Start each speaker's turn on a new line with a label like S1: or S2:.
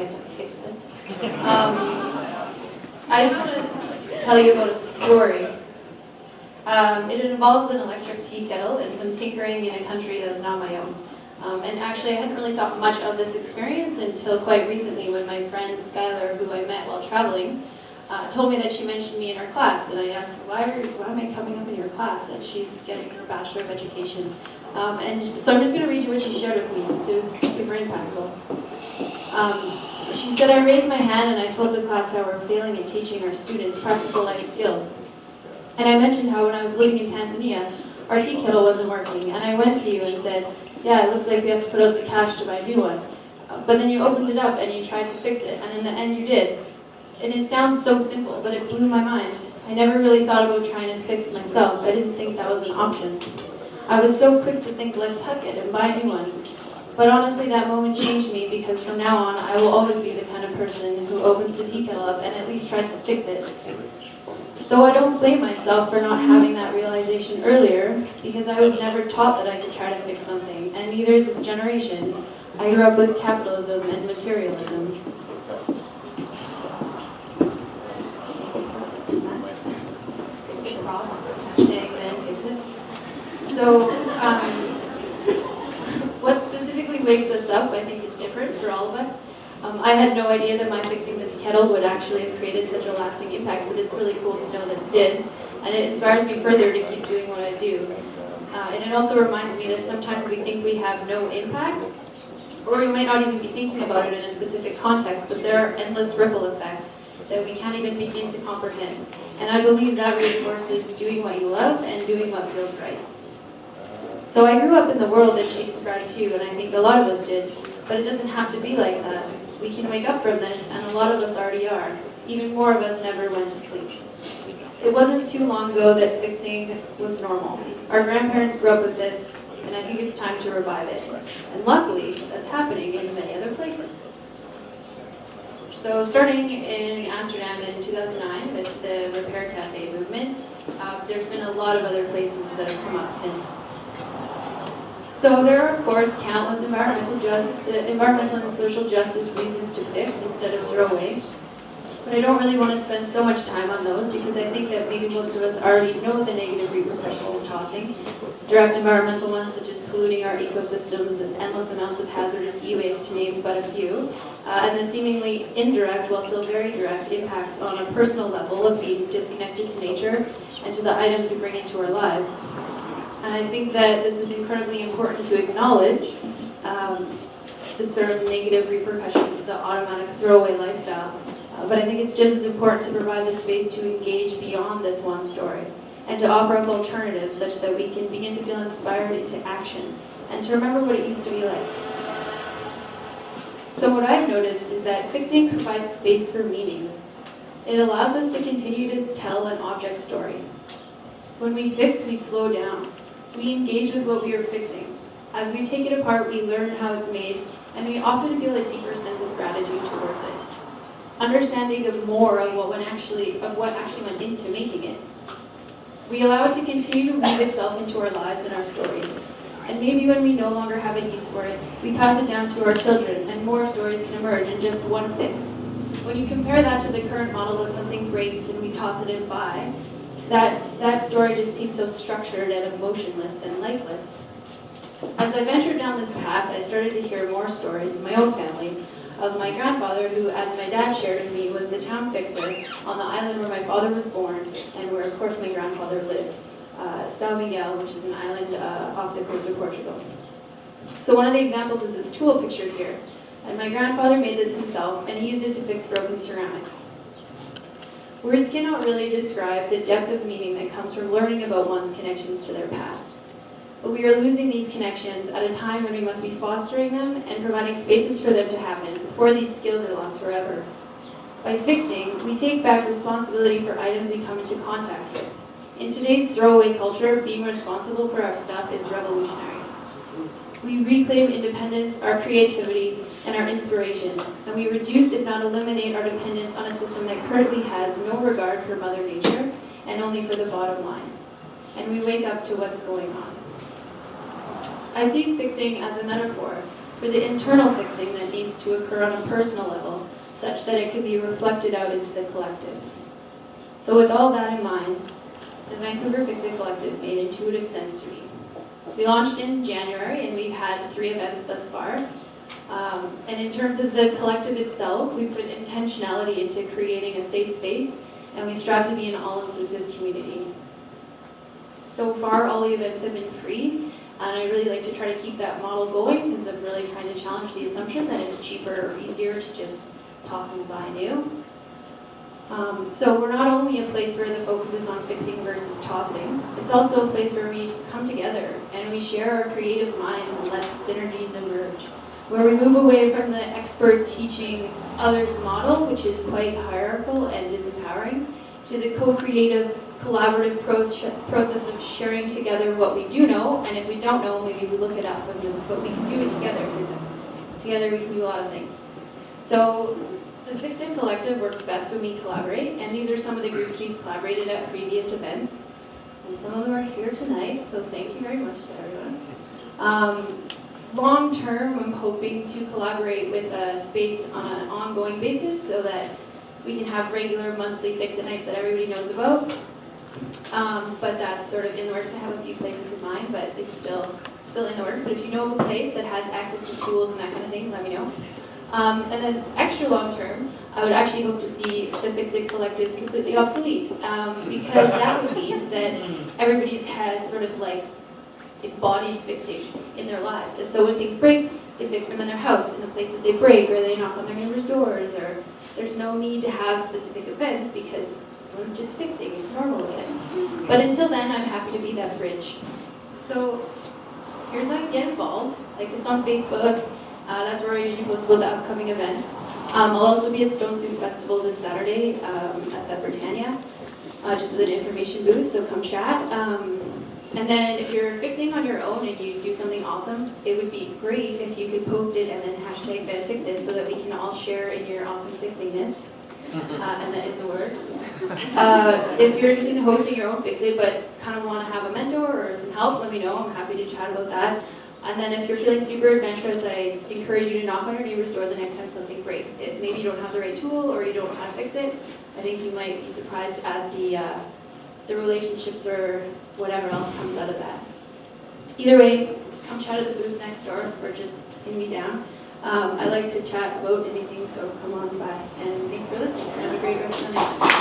S1: get to fix this. I just want to tell you about a story. It involves an electric tea kettle and some tinkering in a country that's not my own. And actually, I hadn't really thought much of this experience until quite recently when my friend Skylar, who I met while traveling, told me that she mentioned me in her class. And I asked her, why am I coming up in your class? And she's getting her Bachelor of Education. And so I'm just going to read you what she shared with me, because it was super impactful. She said, I raised my hand and I told the class how we're failing in teaching our students practical life skills. And I mentioned how when I was living in Tanzania, our tea kettle wasn't working. And I went to you and said, yeah, it looks like we have to put out the cash to buy a new one. But then you opened it up and you tried to fix it, and in the end you did. And it sounds so simple, but it blew my mind. I never really thought about trying to fix myself. I didn't think that was an option. I was so quick to think, let's huck it and buy a new one. But honestly, that moment changed me, because from now on, I will always be the kind of person who opens the tea kettle up and at least tries to fix it. Though I don't blame myself for not having that realization earlier, because I was never taught that I could try to fix something, and neither is this generation. I grew up with capitalism and materialism. So, what specifically wakes us up, I think, is different for all of us. I had no idea that my fixing this kettle would actually have created such a lasting impact, but it's really cool to know that it did, and it inspires me further to keep doing what I do. And it also reminds me that sometimes we think we have no impact, or we might not even be thinking about it in a specific context, but there are endless ripple effects that we can't even begin to comprehend. And I believe that reinforces doing what you love and doing what feels right. So I grew up in the world that she described too, and I think a lot of us did, but it doesn't have to be like that. We can wake up from this, and a lot of us already are. Even more of us never went to sleep. It wasn't too long ago that fixing was normal. Our grandparents grew up with this, and I think it's time to revive it. And luckily, that's happening in many other places. So starting in Amsterdam in 2009 with the Repair Cafe movement, there's been a lot of other places that have come up since. So there are, of course, countless environmental and social justice reasons to fix instead of throw away. But I don't really want to spend so much time on those, because I think that maybe most of us already know the negative repercussions of tossing. Direct environmental ones, such as polluting our ecosystems and endless amounts of hazardous e-waste, to name but a few. And the seemingly indirect, while still very direct, impacts on a personal level of being disconnected to nature and to the items we bring into our lives. And I think that this is incredibly important to acknowledge, the sort of negative repercussions of the automatic throwaway lifestyle. But I think it's just as important to provide the space to engage beyond this one story, and to offer up alternatives such that we can begin to feel inspired into action, and to remember what it used to be like. So what I've noticed is that fixing provides space for meaning. It allows us to continue to tell an object story. When we fix, we slow down. We engage with what we are fixing. As we take it apart, we learn how it's made, and we often feel a deeper sense of gratitude towards it. Understanding of more of what actually went into making it. We allow it to continue to weave itself into our lives and our stories. And maybe when we no longer have a use for it, we pass it down to our children, and more stories can emerge in just one fix. When you compare that to the current model of something breaks and we toss it and buy, that story just seems so structured and emotionless and lifeless. As I ventured down this path, I started to hear more stories in my own family of my grandfather, who, as my dad shared with me, was the town fixer on the island where my father was born and where, of course, my grandfather lived, São Miguel, which is an island off the coast of Portugal. So one of the examples is this tool pictured here. And my grandfather made this himself, and he used it to fix broken ceramics. Words cannot really describe the depth of meaning that comes from learning about one's connections to their past. But we are losing these connections at a time when we must be fostering them and providing spaces for them to happen before these skills are lost forever. By fixing, we take back responsibility for items we come into contact with. In today's throwaway culture, being responsible for our stuff is revolutionary. We reclaim independence, our creativity, and our inspiration, and we reduce, if not eliminate, our dependence on a system that currently has no regard for Mother Nature and only for the bottom line. And we wake up to what's going on. I see fixing as a metaphor for the internal fixing that needs to occur on a personal level, such that it can be reflected out into the collective. So with all that in mind, the Vancouver Fix It Collective made intuitive sense to me. We launched in January, and we've had 3 events thus far. And in terms of the collective itself, we put intentionality into creating a safe space, and we strive to be an all-inclusive community. So far, all the events have been free, and I really like to try to keep that model going because I'm really trying to challenge the assumption that it's cheaper or easier to just toss and buy new. So we're not only a place where the focus is on fixing versus tossing, it's also a place where we come together and we share our creative minds and let synergies emerge, where we move away from the expert teaching others model, which is quite hierarchical and disempowering, to the co-creative, collaborative process of sharing together what we do know, and if we don't know, maybe we look it up, but we can do it together, because together we can do a lot of things. So the Fix It Collective works best when we collaborate, and these are some of the groups we've collaborated at previous events, and some of them are here tonight, so thank you very much to everyone. Long term, I'm hoping to collaborate with a space on an ongoing basis so that we can have regular monthly Fix It nights that everybody knows about. But that's sort of in the works. I have a few places in mind, but it's still in the works. But if you know of a place that has access to tools and that kind of thing, let me know. And then extra long term, I would actually hope to see the Fix It Collective completely obsolete, because that would mean that everybody has sort of like embodied fixing in their lives. And so when things break, they fix them in their house, in the place that they break, or they knock on their neighbor's doors, or there's no need to have specific events because everyone's just fixing, it's normal again. But until then, I'm happy to be that bridge. So here's how you get involved. Like this on Facebook, that's where I usually post about the upcoming events. I'll also be at Stone Soup Festival this Saturday, that's at Britannia, just with an information booth, so come chat. And then if you're fixing on your own and you do something awesome, it would be great if you could post it and then hashtag #FanFixIt so that we can all share in your awesome fixingness. And that is a word. If you're interested in hosting your own Fix It but kind of want to have a mentor or some help, let me know. I'm happy to chat about that. And then if you're feeling super adventurous, I encourage you to knock on your neighbor's door the next time something breaks. If maybe you don't have the right tool or you don't know how to fix it, I think you might be surprised at the relationships or whatever else comes out of that. Either way, come chat at the booth next door or just pin me down. I like to chat about anything, so come on by. And thanks for listening. Have a great rest of the night.